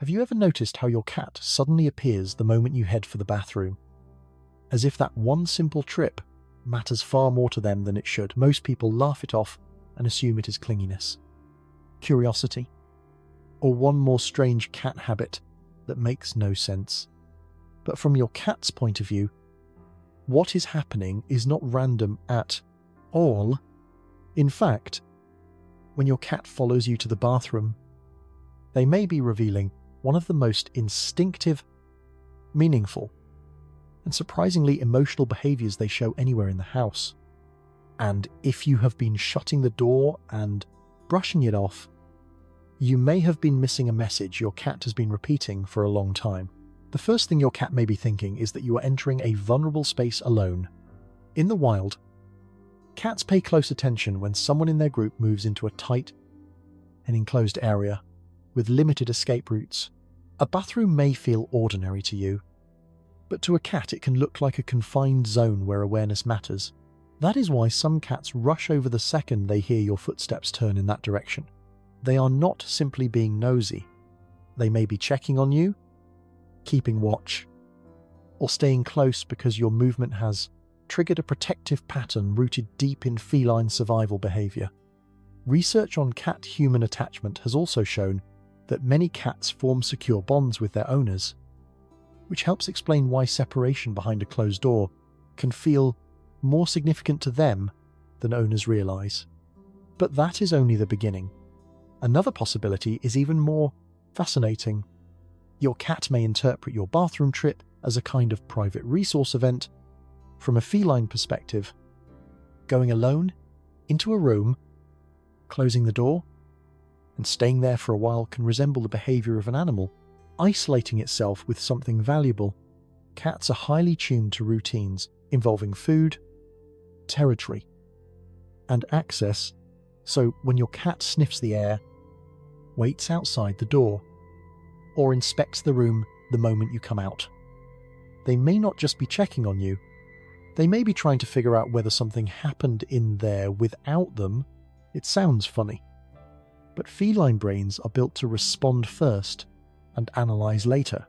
Have you ever noticed how your cat suddenly appears the moment you head for the bathroom? As if that one simple trip matters far more to them than it should. Most people laugh it off and assume it is clinginess, curiosity, or one more strange cat habit that makes no sense. But from your cat's point of view, what is happening is not random at all. In fact, when your cat follows you to the bathroom, they may be revealing one of the most instinctive, meaningful, and surprisingly emotional behaviors they show anywhere in the house. And if you have been shutting the door and brushing it off, you may have been missing a message your cat has been repeating for a long time. The first thing your cat may be thinking is that you are entering a vulnerable space alone. In the wild, cats pay close attention when someone in their group moves into a tight and enclosed area with limited escape routes. A bathroom may feel ordinary to you, but to a cat it can look like a confined zone where awareness matters. That is why some cats rush over the second they hear your footsteps turn in that direction. They are not simply being nosy. They may be checking on you, keeping watch, or staying close because your movement has triggered a protective pattern rooted deep in feline survival behavior. Research on cat-human attachment has also shown that many cats form secure bonds with their owners, which helps explain why separation behind a closed door can feel more significant to them than owners realize. But that is only the beginning. Another possibility is even more fascinating. Your cat may interpret your bathroom trip as a kind of private resource event. From a feline perspective, going alone into a room, closing the door, and staying there for a while can resemble the behavior of an animal, isolating itself with something valuable. Cats are highly tuned to routines involving food, territory, and access, so when your cat sniffs the air, waits outside the door, or inspects the room the moment you come out, they may not just be checking on you, they may be trying to figure out whether something happened in there without them. It sounds funny, but feline brains are built to respond first and analyze later.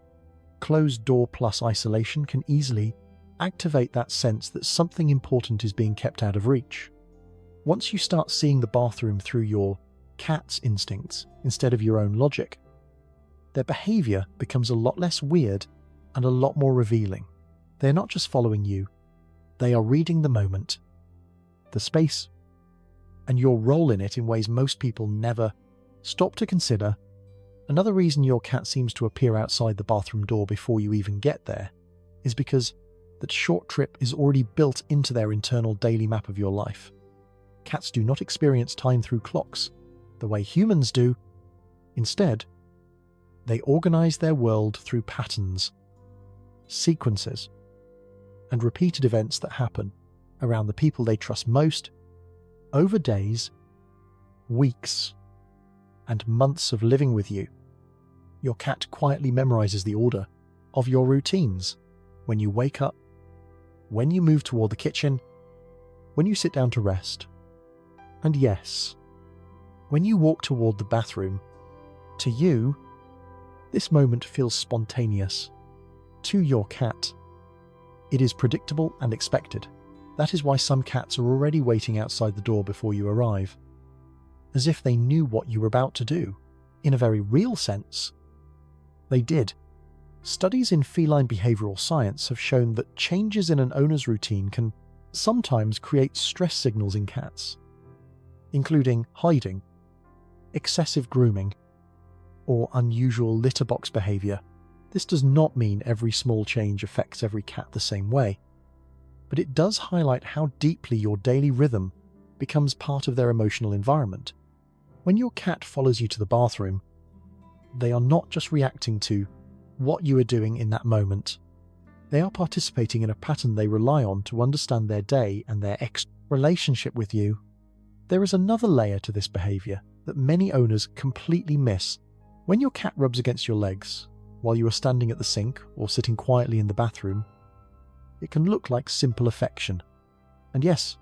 Closed door plus isolation can easily activate that sense that something important is being kept out of reach. Once you start seeing the bathroom through your cat's instincts instead of your own logic, their behavior becomes a lot less weird and a lot more revealing. They're not just following you, they are reading the moment, the space, and your role in it in ways most people never stop to consider. Another reason your cat seems to appear outside the bathroom door before you even get there is because that short trip is already built into their internal daily map of your life. Cats do not experience time through clocks the way humans do. Instead, they organize their world through patterns, sequences, and repeated events that happen around the people they trust most over days, weeks, and months of living with you. Your cat quietly memorizes the order of your routines: when you wake up, when you move toward the kitchen, when you sit down to rest, and yes, when you walk toward the bathroom. To you, this moment feels spontaneous. To your cat, it is predictable and expected. That is why some cats are already waiting outside the door before you arrive, as if they knew what you were about to do. In a very real sense, they did. Studies in feline behavioral science have shown that changes in an owner's routine can sometimes create stress signals in cats, including hiding, excessive grooming, or unusual litter box behavior. This does not mean every small change affects every cat the same way, but it does highlight how deeply your daily rhythm becomes part of their emotional environment. When your cat follows you to the bathroom, they are not just reacting to what you are doing in that moment. They are participating in a pattern they rely on to understand their day and their relationship with you. There is another layer to this behavior that many owners completely miss. When your cat rubs against your legs while you are standing at the sink or sitting quietly in the bathroom, it can look like simple affection. And yes,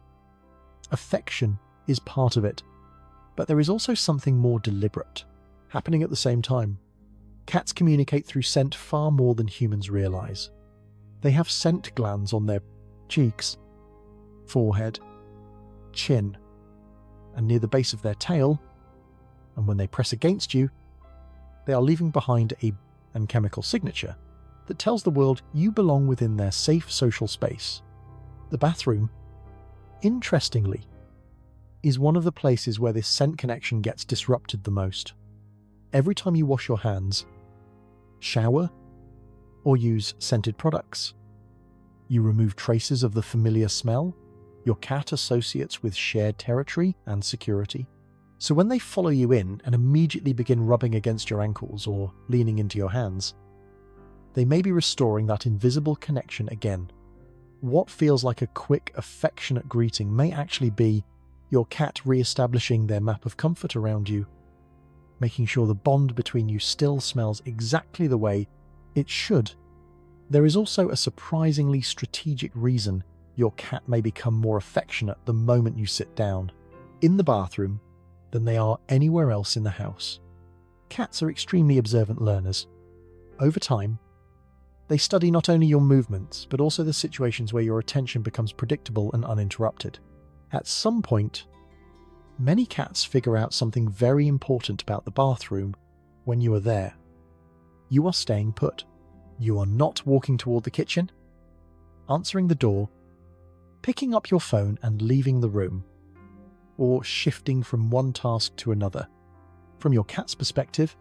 affection is part of it, but there is also something more deliberate happening at the same time. Cats communicate through scent far more than humans realize. They have scent glands on their cheeks, forehead, chin, and near the base of their tail, and when they press against you, they are leaving behind a chemical signature that tells the world you belong within their safe social space. The bathroom, interestingly, is one of the places where this scent connection gets disrupted the most. Every time you wash your hands, shower, or use scented products, you remove traces of the familiar smell your cat associates with shared territory and security. So when they follow you in and immediately begin rubbing against your ankles or leaning into your hands, they may be restoring that invisible connection again. What feels like a quick, affectionate greeting may actually be your cat re-establishing their map of comfort around you, making sure the bond between you still smells exactly the way it should. There is also a surprisingly strategic reason your cat may become more affectionate the moment you sit down in the bathroom than they are anywhere else in the house. Cats are extremely observant learners. Over time, they study not only your movements, but also the situations where your attention becomes predictable and uninterrupted. At some point, many cats figure out something very important about the bathroom when you are there. You are staying put. You are not walking toward the kitchen, answering the door, picking up your phone and leaving the room, or shifting from one task to another. From your cat's perspective,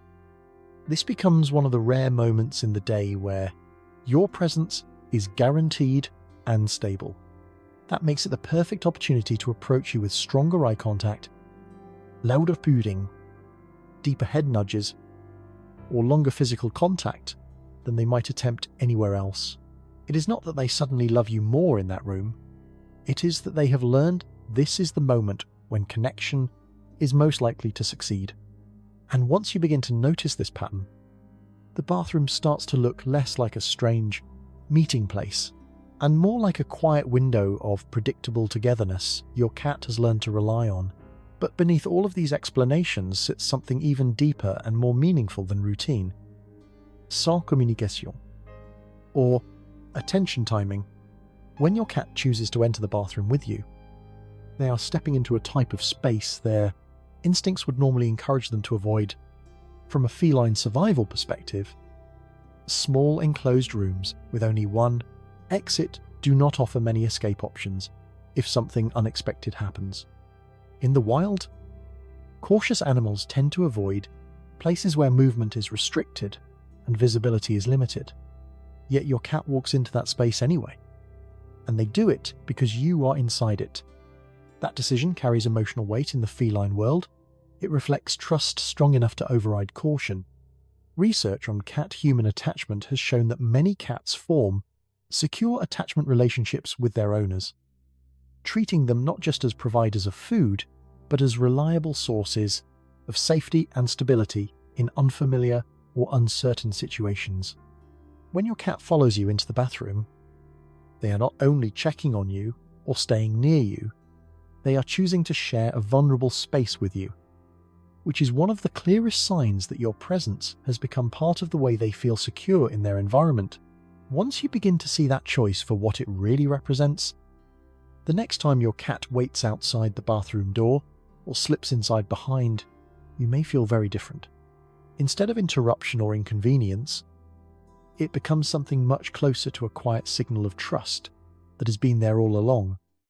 this becomes one of the rare moments in the day where your presence is guaranteed and stable. That makes it the perfect opportunity to approach you with stronger eye contact, louder purring, deeper head nudges, or longer physical contact than they might attempt anywhere else. It is not that they suddenly love you more in that room, it is that they have learned this is the moment when connection is most likely to succeed. And once you begin to notice this pattern, the bathroom starts to look less like a strange meeting place and more like a quiet window of predictable togetherness your cat has learned to rely on. But beneath all of these explanations sits something even deeper and more meaningful than routine. Sans communication, or attention timing. When your cat chooses to enter the bathroom with you, they are stepping into a type of space their instincts would normally encourage them to avoid. From a feline survival perspective, small enclosed rooms with only one exit do not offer many escape options if something unexpected happens. In the wild, cautious animals tend to avoid places where movement is restricted and visibility is limited. Yet your cat walks into that space anyway, and they do it because you are inside it. That decision carries emotional weight in the feline world. It reflects trust strong enough to override caution. Research on cat-human attachment has shown that many cats form secure attachment relationships with their owners, treating them not just as providers of food, but as reliable sources of safety and stability in unfamiliar or uncertain situations. When your cat follows you into the bathroom, they are not only checking on you or staying near you, they are choosing to share a vulnerable space with you, which is one of the clearest signs that your presence has become part of the way they feel secure in their environment. Once you begin to see that choice for what it really represents, the next time your cat waits outside the bathroom door or slips inside behind, you may feel very different. Instead of interruption or inconvenience, it becomes something much closer to a quiet signal of trust that has been there all along.